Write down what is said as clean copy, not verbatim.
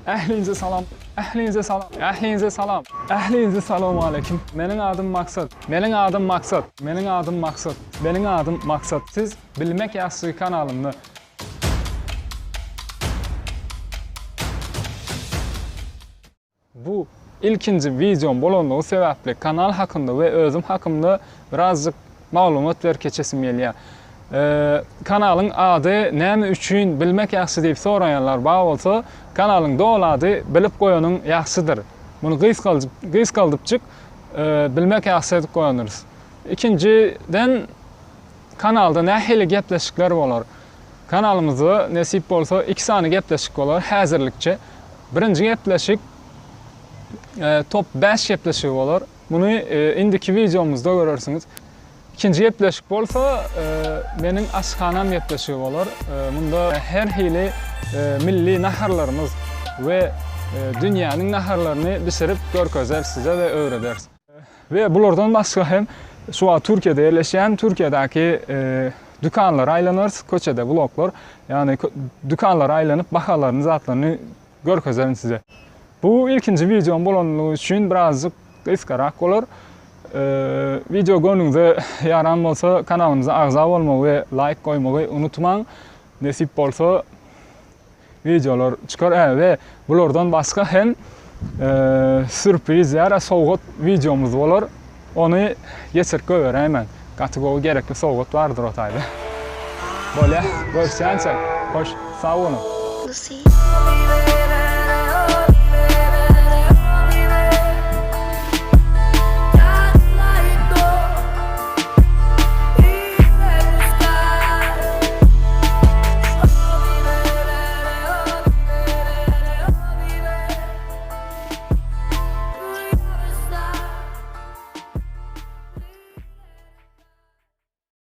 Ählinizə salam. Ählinizə salam. Ählinizə salam. Ählinizə salam aleyküm. Mening adım Maksat. Mening adım Maksat. Mening adım Maksat. Mening adım Maksat. Siz Bilmek Yaxşı kanalımda bu ilkinci videom bolanlığı sebepli kanal hakkında ve özüm hakkında birazcık malumatlar keçesim geliyor. Kanalın adı näme üçün bilmek yaxşı deyip sorayanlar bağ olsa kanalın doğal adı bilip koyanın yaxşıdır. Bunu qıys qaldıpçık bilmek yaxşı edip koyanırız. İkinciden kanalda nähili gepleşikler olar. Kanalımızda nesip olsa 2 tane gepleşik olar hazırlıkça. Birinci gepleşik top 5 gepleşik olar. Bunu indiki videomuzda görürsünüz. İkinci gepleşik bolsa benim aşxanam gepleşik olar. Bunda her hili milli naharlarımız ve dünyanın naharlarını pişirip görkezler size ve öğrederiz. Ve bulardan başka hem şu an Türkiye'de yerleşen Türkiye'deki dükkanlar aylanırız, köçede vloglar. Yani dükkanlar aylanıp bahalarını, zatlarını görkezlerim size. Bu ilkinci videom bolanlığı için birazcık kıskarak olur. Video gönlünüze yaran olsa kanalımıza ağza olmayı ve like koymayı unutmayın. Nesip olsa videolar çıkar ve bulardan başka hem sürpriz ya soğuk videomuz olur. Onu geçirip göreyim ben. Kategori gerekli soğuk vardır o tayda. Böyle görüşeceğiz. Hoş, sağ olun.